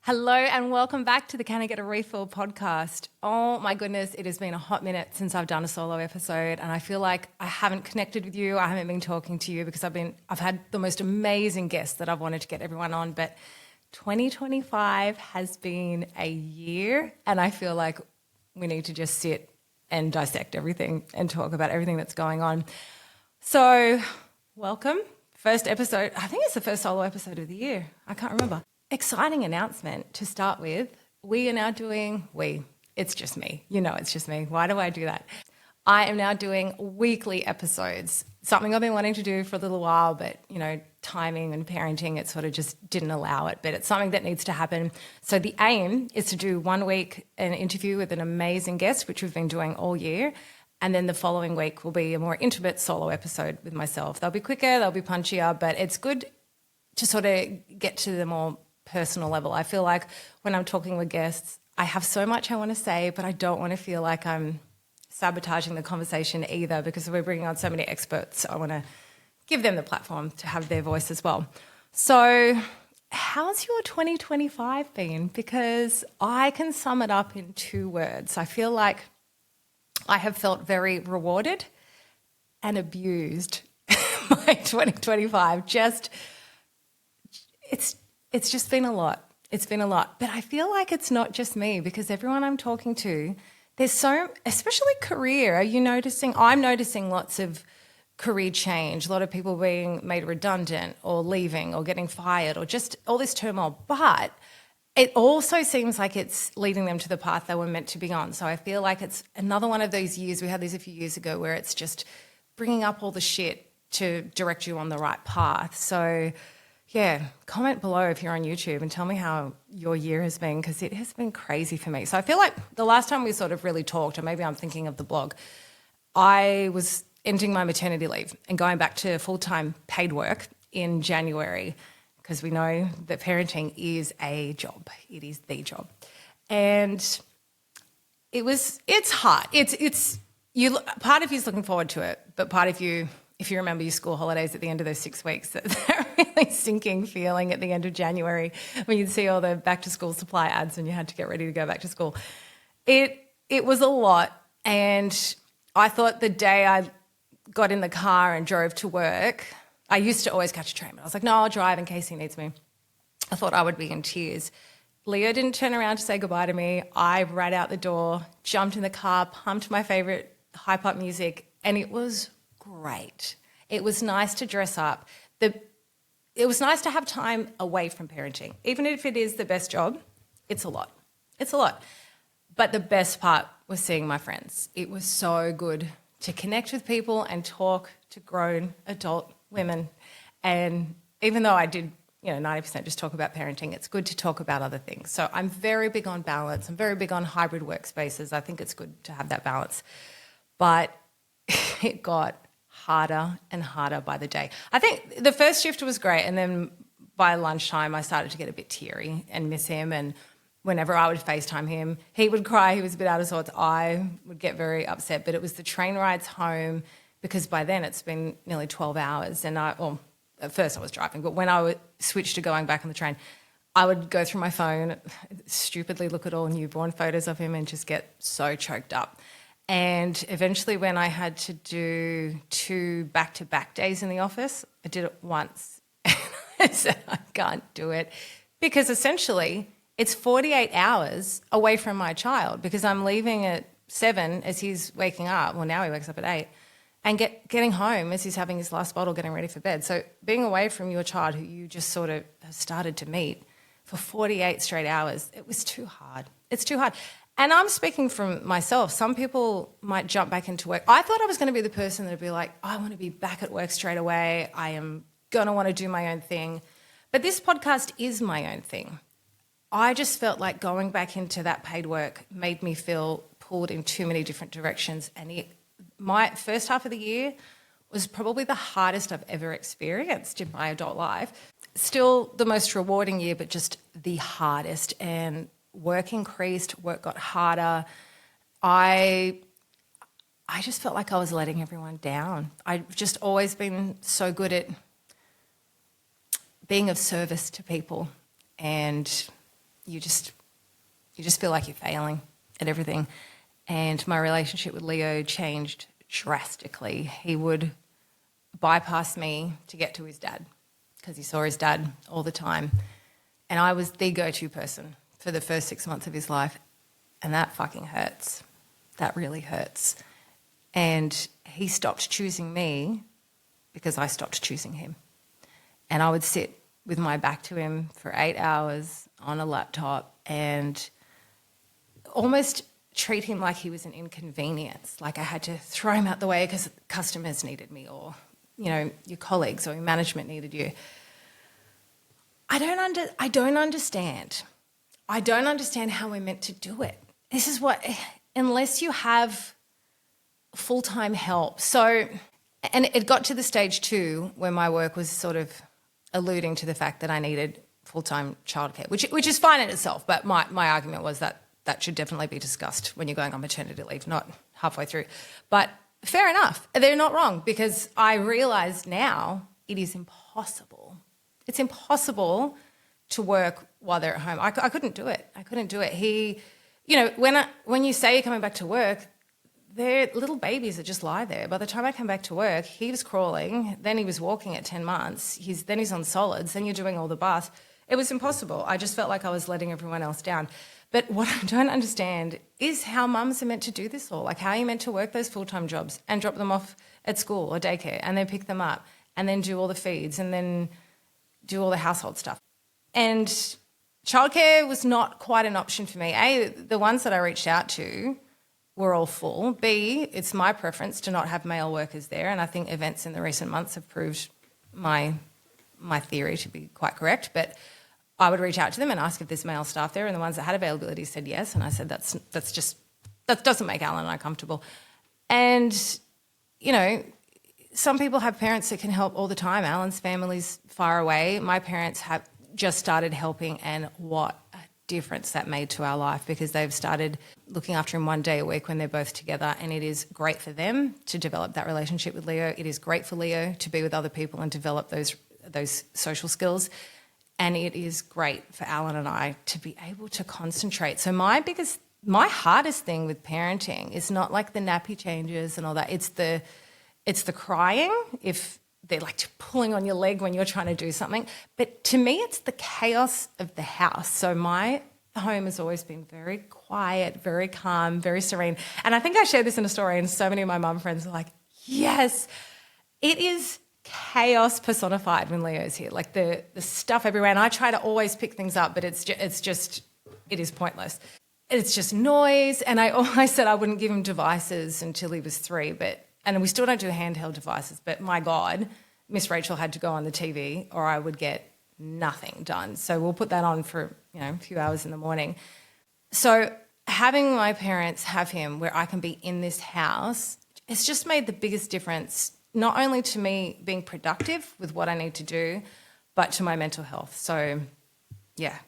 Hello and welcome back to the Can I Get a Refill podcast. Oh my goodness, it has been a hot minute since I've done a solo episode and I feel like I haven't connected with you. I haven't been talking to you because I've had the most amazing guests that I've wanted to get everyone on, but 2025 has been a year and I feel like we need to just sit and dissect everything and talk about everything that's going on. So welcome. First episode, I think it's the first solo episode of the year. I can't remember. Exciting announcement to start with. We are now doing, it's just me. You know it's just me. Why do I do that? I am now doing weekly episodes, something I've been wanting to do for a little while, but, timing and parenting, it sort of just didn't allow it. But it's something that needs to happen. So the aim is to do 1 week an interview with an amazing guest, which we've been doing all year. And then the following week will be a more intimate solo episode with myself. They'll be quicker, they'll be punchier, but it's good to sort of get to the more personal level. I feel like when I'm talking with guests, I have so much I want to say, but I don't want to feel like I'm sabotaging the conversation either because we're bringing on so many experts. I want to give them the platform to have their voice as well. So how's your 2025 been? Because I can sum it up in 2 words. I feel like I have felt very rewarded and abused by 2025. It's just been a lot. It's been a lot. But I feel like it's not just me because everyone I'm talking to, especially career, are you noticing? I'm noticing lots of career change, a lot of people being made redundant or leaving or getting fired or just all this turmoil. But it also seems like it's leading them to the path they were meant to be on. So I feel like it's another one of those years, we had these a few years ago, where it's just bringing up all the shit to direct you on the right path. So yeah, comment below if you're on YouTube and tell me how your year has been because it has been crazy for me. So I feel like the last time we sort of really talked, or maybe I'm thinking of the blog, I was ending my maternity leave and going back to full-time paid work in January because we know that parenting is a job. It is the job. And it's hard. Part of you's looking forward to it, but part of you, if you remember your school holidays at the end of those 6 weeks, that really sinking feeling at the end of January when you'd see all the back to school supply ads and you had to get ready to go back to school. It was a lot. And I thought the day I got in the car and drove to work, I used to always catch a train, but I was like, no, I'll drive in case he needs me. I thought I would be in tears. Leo didn't turn around to say goodbye to me. I ran out the door, jumped in the car, pumped my favorite hype-up music, and it was great. It was nice to dress up. It was nice to have time away from parenting. Even if it is the best job, it's a lot. It's a lot. But the best part was seeing my friends. It was so good to connect with people and talk to grown adult women. And even though I did, 90% just talk about parenting, it's good to talk about other things. So I'm very big on balance. I'm very big on hybrid workspaces. I think it's good to have that balance. But it got harder and harder by the day. I think the first shift was great, and then by lunchtime I started to get a bit teary and miss him, and whenever I would FaceTime him, he would cry, he was a bit out of sorts, I would get very upset, but it was the train rides home because by then it's been nearly 12 hours and at first I was driving, but when I would switch to going back on the train, I would go through my phone, stupidly look at all newborn photos of him and just get so choked up. And eventually when I had to do 2 back-to-back days in the office, I did it once. And I said, I can't do it. Because essentially it's 48 hours away from my child because I'm leaving at 7 as he's waking up. Well, now he wakes up at 8. And getting home as he's having his last bottle, getting ready for bed. So being away from your child who you just sort of have started to meet for 48 straight hours, it was too hard. It's too hard. And I'm speaking from myself. Some people might jump back into work. I thought I was going to be the person that would be like, I want to be back at work straight away. I am going to want to do my own thing. But this podcast is my own thing. I just felt like going back into that paid work made me feel pulled in too many different directions. And my first half of the year was probably the hardest I've ever experienced in my adult life. Still the most rewarding year, but just the hardest. And work increased, work got harder. I just felt like I was letting everyone down. I've just always been so good at being of service to people and you just feel like you're failing at everything. And my relationship with Leo changed drastically. He would bypass me to get to his dad because he saw his dad all the time. And I was the go-to person for the first 6 months of his life. And that fucking hurts. That really hurts. And he stopped choosing me because I stopped choosing him. And I would sit with my back to him for 8 hours on a laptop and almost treat him like he was an inconvenience, like I had to throw him out the way because customers needed me, or, you know, your colleagues or your management needed you. I don't understand. I don't understand how we're meant to do it. This is what, unless you have full-time help. So, and it got to the stage too where my work was sort of alluding to the fact that I needed full-time childcare, which is fine in itself, but my argument was that should definitely be discussed when you're going on maternity leave, not halfway through. But fair enough. They're not wrong, because I realise now it is impossible. It's impossible to work while they're at home. I couldn't do it. I couldn't do it. He, you know, when you say you're coming back to work, their little babies that just lie there. By the time I come back to work, he was crawling, then he was walking at 10 months, then he's on solids, then you're doing all the baths. It was impossible. I just felt like I was letting everyone else down. But what I don't understand is how mums are meant to do this all. Like, how are you meant to work those full-time jobs and drop them off at school or daycare and then pick them up and then do all the feeds and then do all the household stuff. And childcare was not quite an option for me. A, the ones that I reached out to were all full. B, it's my preference to not have male workers there, and I think events in the recent months have proved my theory to be quite correct. But I would reach out to them and ask if there's male staff there, and the ones that had availability said yes, and I said that doesn't make Alan and I comfortable. And, you know, some people have parents that can help all the time. Alan's family's far away. My parents have just started helping, and what a difference that made to our life, because they've started looking after him 1 day a week when they're both together, and it is great for them to develop that relationship with Leo. It is great for Leo to be with other people and develop those social skills. And it is great for Alan and I to be able to concentrate. So my hardest thing with parenting is not like the nappy changes and all that. It's the crying, if they're like pulling on your leg when you're trying to do something. But to me, it's the chaos of the house. So my home has always been very quiet, very calm, very serene. And I think I shared this in a story, and so many of my mum friends are like, yes, it is chaos personified when Leo's here, like the stuff everywhere. And I try to always pick things up, but it is pointless. It's just noise. And I always said I wouldn't give him devices until he was 3, and we still don't do handheld devices, but my God, Miss Rachel had to go on the TV or I would get nothing done. So we'll put that on for, you know, a few hours in the morning. So having my parents have him where I can be in this house, it's just made the biggest difference, not only to me being productive with what I need to do, but to my mental health. So, yeah,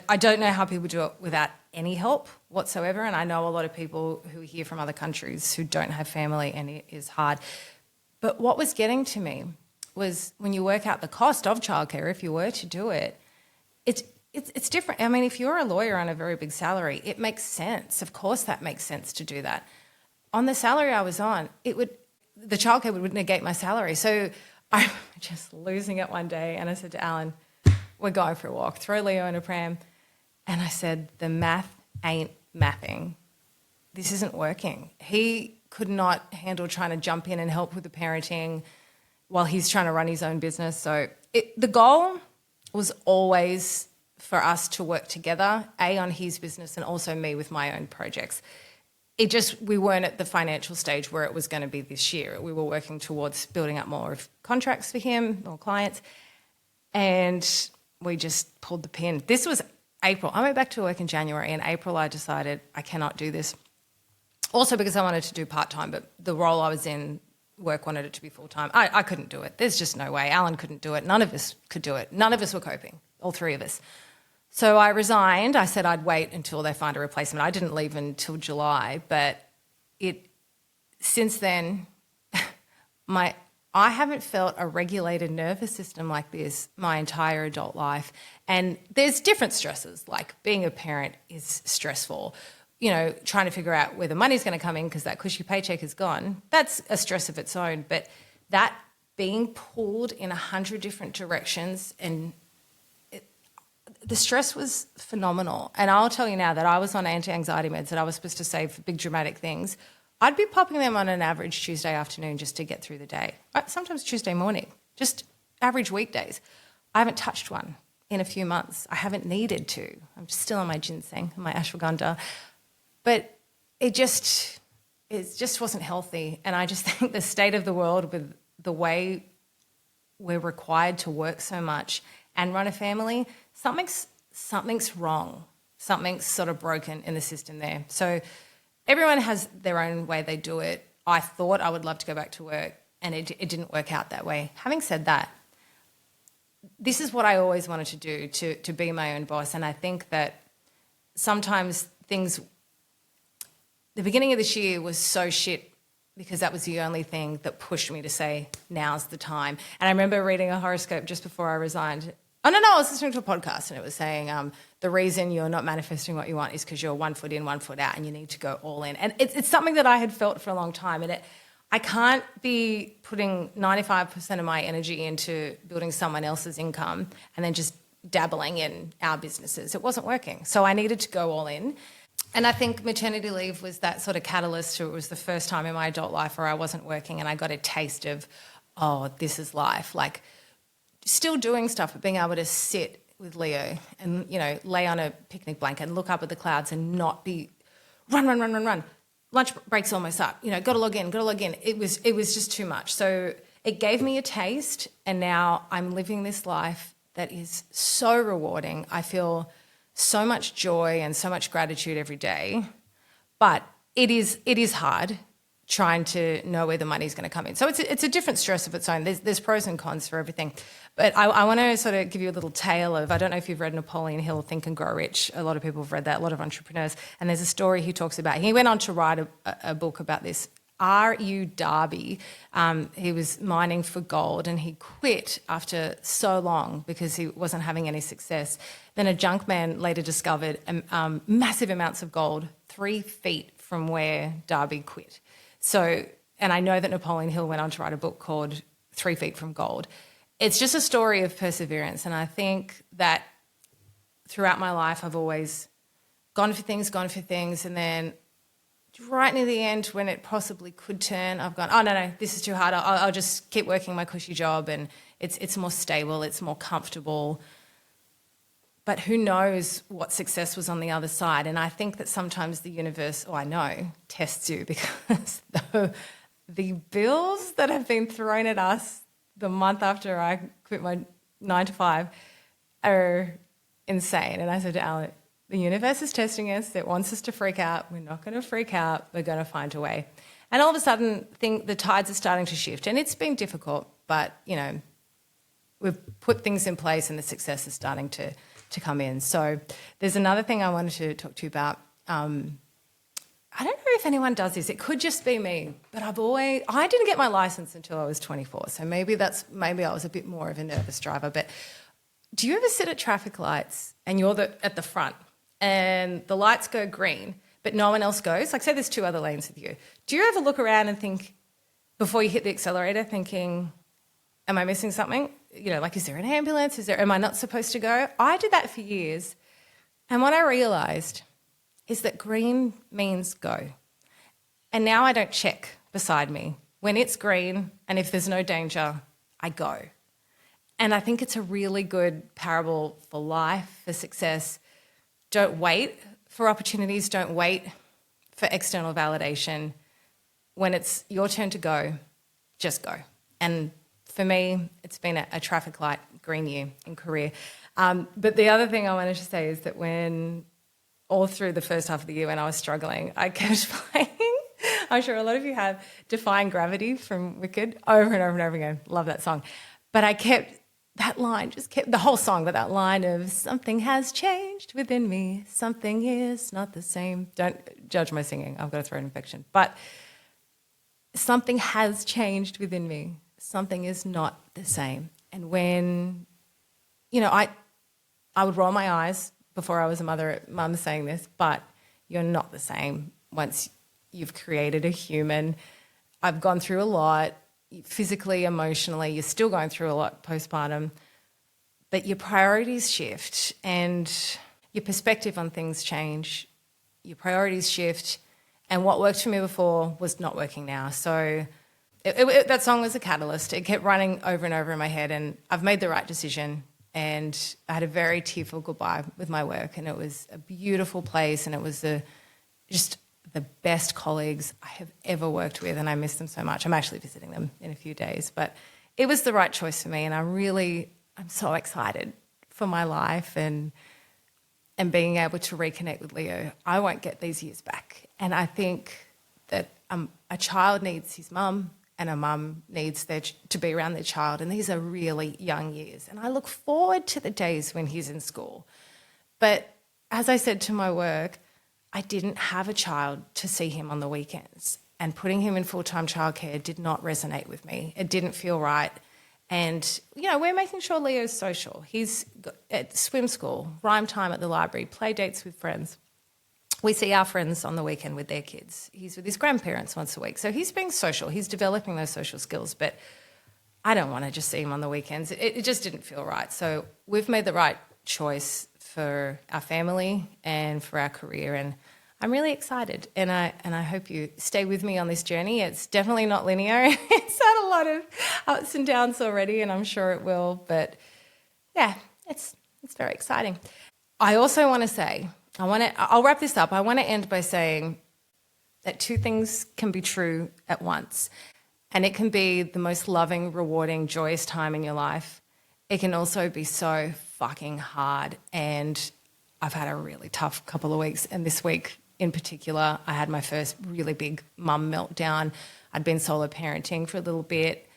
I don't know how people do it without any help whatsoever, and I know a lot of people who are here from other countries who don't have family, and it is hard. But what was getting to me was when you work out the cost of childcare, if you were to do it, it's different. I mean, if you're a lawyer on a very big salary, it makes sense. Of course that makes sense to do that. On the salary I was on, the childcare would negate my salary. So I'm just losing it one day, and I said to Alan, we're going for a walk, throw Leo in a pram. And I said, the math ain't mathing. This isn't working. He could not handle trying to jump in and help with the parenting while he's trying to run his own business. So the goal was always for us to work together, A, on his business, and also me with my own projects. We weren't at the financial stage where it was going to be this year. We were working towards building up more of contracts for him, more clients, and we just pulled the pin. This was April. I went back to work in January. In April, I decided I cannot do this. Also because I wanted to do part-time, but the role I was in, work wanted it to be full-time. I couldn't do it. There's just no way. Alan couldn't do it. None of us could do it. None of us were coping, all 3 of us. So I resigned. I said I'd wait until they find a replacement. I didn't leave until July, but since then, I haven't felt a regulated nervous system like this my entire adult life. And there's different stresses, like being a parent is stressful. You know, trying to figure out where the money's going to come in because that cushy paycheck is gone, that's a stress of its own. But that being pulled in 100 different directions, and the stress was phenomenal. And I'll tell you now that I was on anti-anxiety meds that I was supposed to save for big dramatic things. I'd be popping them on an average Tuesday afternoon just to get through the day. Sometimes Tuesday morning, just average weekdays. I haven't touched one in a few months. I haven't needed to. I'm still on my ginseng and my ashwagandha. But it just wasn't healthy. And I just think the state of the world with the way we're required to work so much and run a family, something's wrong. Something's sort of broken in the system there. So everyone has their own way they do it. I thought I would love to go back to work, and it didn't work out that way. Having said that, this is what I always wanted to do, to be my own boss. And I think that sometimes the beginning of this year was so shit because that was the only thing that pushed me to say, now's the time. And I remember reading a horoscope just before I resigned. Oh, no, I was listening to a podcast and it was saying the reason you're not manifesting what you want is because you're 1 foot in, 1 foot out, and you need to go all in. And it's something that I had felt for a long time. And I can't be putting 95% of my energy into building someone else's income and then just dabbling in our businesses. It wasn't working. So I needed to go all in. And I think maternity leave was that sort of catalyst. It was the first time in my adult life where I wasn't working and I got a taste of, oh, this is life. Like still doing stuff, but being able to sit with Leo and, you know, lay on a picnic blanket and look up at the clouds and not be run. Lunch break's almost up. You know, got to log in. It was just too much. So it gave me a taste, and now I'm living this life that is so rewarding. I feel so much joy and so much gratitude every day, but it is hard trying to know where the money's going to come in. So it's a different stress of its own. There's pros and cons for everything. But I want to sort of give you a little tale of, I don't know if you've read Napoleon Hill, Think and Grow Rich. A lot of people have read that, a lot of entrepreneurs. And there's a story he talks about. He went on to write a book about this. R.U. Darby, he was mining for gold and he quit after so long because he wasn't having any success. Then a junk man later discovered massive amounts of gold 3 feet from where Darby quit. So, and I know that Napoleon Hill went on to write a book called 3 Feet from Gold. It's just a story of perseverance. And I think that throughout my life, I've always gone for things, and then right near the end when it possibly could turn, I've gone, oh, no, this is too hard. I'll just keep working my cushy job, and it's more stable, it's more comfortable. But who knows what success was on the other side. And I think that sometimes the universe, I know, tests you because the bills that have been thrown at us the month after I quit my 9 to 5 are insane. And I said to Alan, the universe is testing us. It wants us to freak out. We're not going to freak out. We're going to find a way. And all of a sudden, the tides are starting to shift. And it's been difficult, but, you know, we've put things in place and the success is starting to come in. So there's another thing I wanted to talk to you about. I don't know if anyone does this. It could just be me, but I didn't get my license until I was 24. So maybe I was a bit more of a nervous driver. But do you ever sit at traffic lights and you're at the front and the lights go green, but no one else goes? Like say there's 2 other lanes with you. Do you ever look around and think, before you hit the accelerator, thinking, am I missing something? You know, like, is there an ambulance? Am I not supposed to go? I did that for years. And what I realised is that green means go. And now I don't check beside me. When it's green and if there's no danger, I go. And I think it's a really good parable for life, for success. Don't wait for opportunities. Don't wait for external validation. When it's your turn to go, just go. And for me, it's been a traffic light green year in career. But the other thing I wanted to say is that when all through the first half of the year when I was struggling, I kept playing, I'm sure a lot of you have, Defying Gravity from Wicked over and over and over again. Love that song. But I kept, that line just kept, the whole song, but that line of something has changed within me, something is not the same. Don't judge my singing, I've got a throat infection. But something has changed within me. something is not the same. And when, you know, I would roll my eyes before I was a mother, mum saying this, but you're not the same once you've created a human. I've gone through a lot, physically, emotionally. You're still going through a lot postpartum, but your priorities shift and your perspective on things change. Your priorities shift, and what worked for me before was not working now. So that song was a catalyst. It kept running over and over in my head, and I've made the right decision. And I had a very tearful goodbye with my work, and it was a beautiful place, and it was just the best colleagues I have ever worked with, and I miss them so much. I'm actually visiting them in a few days, but it was the right choice for me, and I'm so excited for my life and being able to reconnect with Leo. I won't get these years back, and I think that a child needs his mum, and a mum needs to be around their child, and these are really young years. And I look forward to the days when he's in school. But as I said to my work, I didn't have a child to see him on the weekends, and putting him in full-time childcare did not resonate with me. It didn't feel right. And, you know, we're making sure Leo's social. He's at swim school, rhyme time at the library, play dates with friends. We see our friends on the weekend with their kids. He's with his grandparents once a week. So he's being social. He's developing those social skills. But I don't want to just see him on the weekends. It just didn't feel right. So we've made the right choice for our family and for our career. And I'm really excited. And I hope you stay with me on this journey. It's definitely not linear. It's had a lot of ups and downs already, and I'm sure it will. But, yeah, it's very exciting. I also want to say, I'll wrap this up. I want to end by saying that two things can be true at once, and it can be the most loving, rewarding, joyous time in your life. It can also be so fucking hard, and I've had a really tough couple of weeks, and this week in particular, I had my first really big mum meltdown. I'd been solo parenting for a little bit,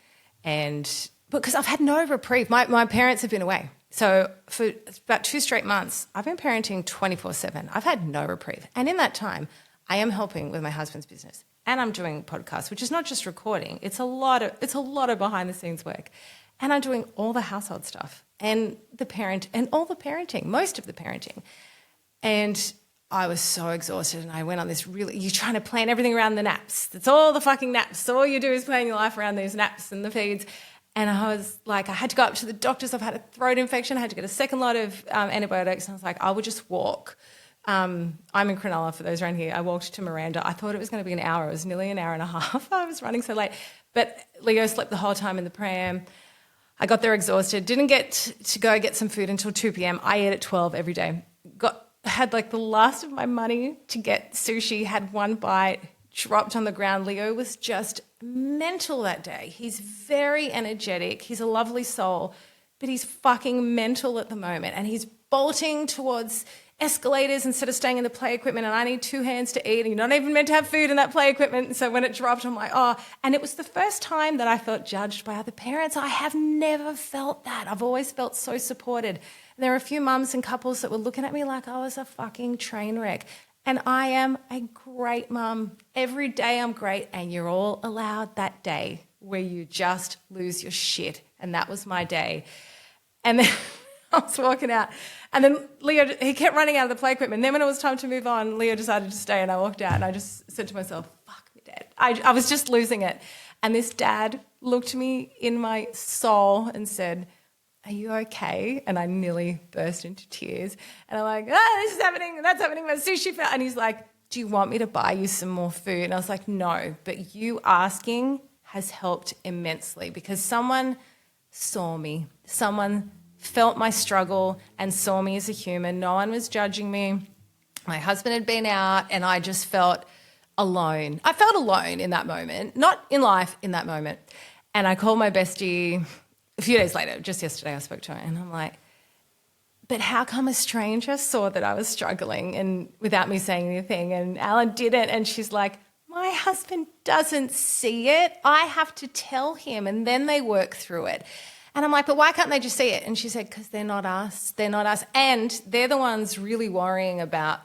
and because I've had no reprieve. My parents have been away. So for about 2 straight months, I've been parenting 24/7. I've had no reprieve. And in that time, I am helping with my husband's business, and I'm doing podcasts, which is not just recording. It's a lot of behind the scenes work. And I'm doing all the household stuff and all the parenting, most of the parenting. And I was so exhausted, and I went on this you're trying to plan everything around the naps. That's all the fucking naps. All you do is plan your life around these naps and the feeds. And I was like, I had to go up to the doctors. I've had a throat infection. I had to get a second lot of antibiotics. And I was like, I would just walk. I'm in Cronulla, for those around here. I walked to Miranda. I thought it was going to be an hour. It was nearly an hour and a half. I was running so late. But Leo slept the whole time in the pram. I got there exhausted. Didn't get to go get some food until 2 p.m. I ate at 12 every day. Had like the last of my money to get sushi, had one bite, dropped on the ground. Leo was just mental that day. He's very energetic. He's a lovely soul, but he's fucking mental at the moment, and he's bolting towards escalators instead of staying in the play equipment, and I need 2 hands to eat, and you're not even meant to have food in that play equipment. And so when it dropped, I'm like, oh. And it was the first time that I felt judged by other parents. I have never felt that. I've always felt so supported. And there were a few mums and couples that were looking at me like I was a fucking train wreck. And I am a great mum. Every day I'm great, and you're all allowed that day where you just lose your shit. And that was my day. And then I was walking out, and then Leo, he kept running out of the play equipment. And then when it was time to move on, Leo decided to stay, and I walked out, and I just said to myself, fuck me, Dad. I was just losing it. And this dad looked me in my soul and said, are you okay? And I nearly burst into tears. And I'm like, this is happening, and that's happening, my sushi fell. And he's like, do you want me to buy you some more food? And I was like, no, but you asking has helped immensely, because someone saw me. Someone felt my struggle and saw me as a human. No one was judging me. My husband had been out, and I just felt alone. I felt alone in that moment, not in life, in that moment. And I called my bestie a few days later. Just yesterday I spoke to her, and I'm like, but how come a stranger saw that I was struggling and without me saying anything, and Alan didn't? And she's like, my husband doesn't see it. I have to tell him, and then they work through it. And I'm like, but why can't they just see it? And she said, because they're not us. They're not us. And they're the ones really worrying about,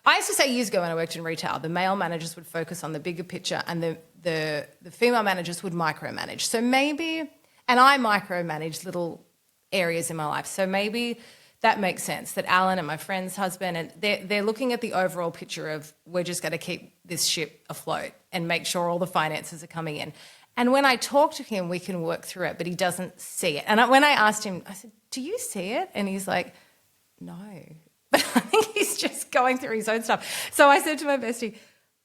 I used to say years ago when I worked in retail, the male managers would focus on the bigger picture and the female managers would micromanage. So maybe, and I micromanage little areas in my life. So maybe that makes sense, that Alan and my friend's husband, and they're looking at the overall picture of we're just going to keep this ship afloat and make sure all the finances are coming in. And when I talk to him, we can work through it, but he doesn't see it. And when I asked him, I said, do you see it? And he's like, no. But I think he's just going through his own stuff. So I said to my bestie,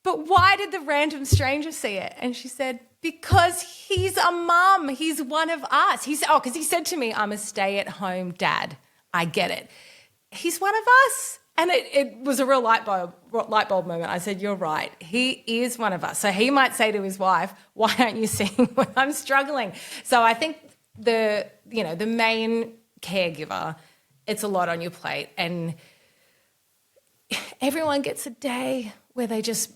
but why did the random stranger see it? And she said, because he's a mum. He's one of us. Because he said to me, I'm a stay-at-home dad. I get it. He's one of us. And it was a real light bulb moment. I said, you're right. He is one of us. So he might say to his wife, why aren't you seeing when I'm struggling? So I think the main caregiver, it's a lot on your plate. And everyone gets a day where they just,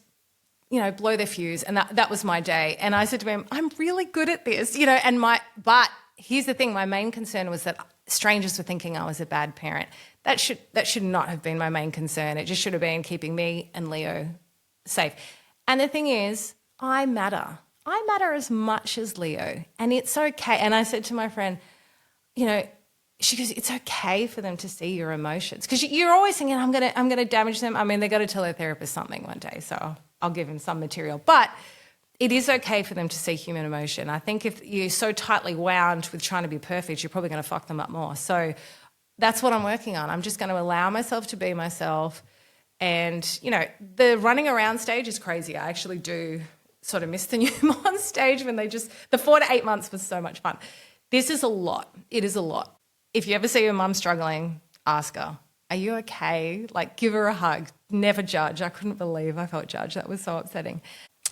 blow their fuse. And that was my day. And I said to him, I'm really good at this, but here's the thing. My main concern was that strangers were thinking I was a bad parent. That should not have been my main concern. It just should have been keeping me and Leo safe. And the thing is, I matter. I matter as much as Leo, and it's okay. And I said to my friend, she goes, it's okay for them to see your emotions, because you're always thinking, I'm gonna damage them. I mean, they got to tell their therapist something one day, so I'll give him some material. But it is okay for them to see human emotion. I think if you're so tightly wound with trying to be perfect, you're probably going to fuck them up more. So that's what I'm working on. I'm just going to allow myself to be myself. And, the running around stage is crazy. I actually do sort of miss the newborn stage when the 4 to 8 months was so much fun. This is a lot. It is a lot. If you ever see your mum struggling, ask her, are you okay? Give her a hug. Never judge. I couldn't believe I felt judged. That was so upsetting.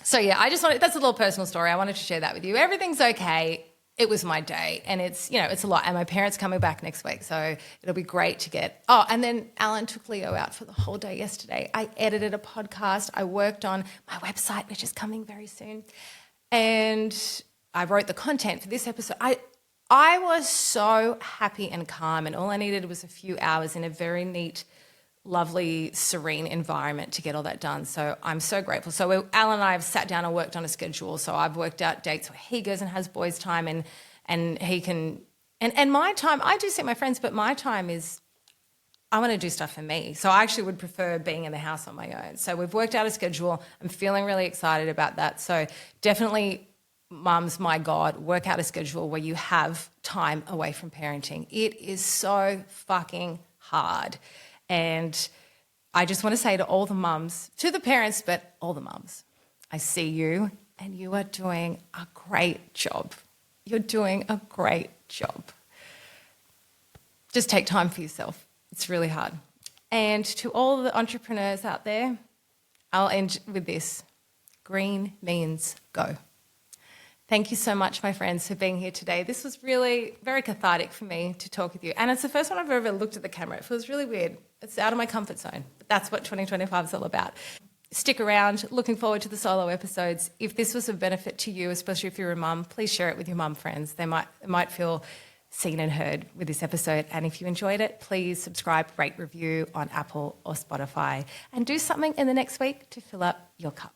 So yeah, that's a little personal story. I wanted to share that with you. Everything's okay. It was my day, and it's a lot. And my parents coming back next week, so it'll be great to get. Oh, and then Alan took Leo out for the whole day yesterday. I edited a podcast. I worked on my website, which is coming very soon, and I wrote the content for this episode. I was so happy and calm, and all I needed was a few hours in a very neat, lovely, serene environment to get all that done. So I'm so grateful. So Alan and I have sat down and worked on a schedule. So I've worked out dates where he goes and has boys' time, and he can, and my time, I do see my friends, but my time is, I want to do stuff for me. So I actually would prefer being in the house on my own. So we've worked out a schedule. I'm feeling really excited about that. So definitely, mums, my God, work out a schedule where you have time away from parenting. It is so fucking hard. And I just want to say to all the mums, to the parents, but all the mums, I see you and you are doing a great job. You're doing a great job. Just take time for yourself. It's really hard. And to all the entrepreneurs out there, I'll end with this. Green means go. Thank you so much, my friends, for being here today. This was really very cathartic for me to talk with you. And it's the first time I've ever looked at the camera. It feels really weird. It's out of my comfort zone. But that's what 2025 is all about. Stick around. Looking forward to the solo episodes. If this was of benefit to you, especially if you're a mum, please share it with your mum friends. They might feel seen and heard with this episode. And if you enjoyed it, please subscribe, rate, review on Apple or Spotify. And do something in the next week to fill up your cup.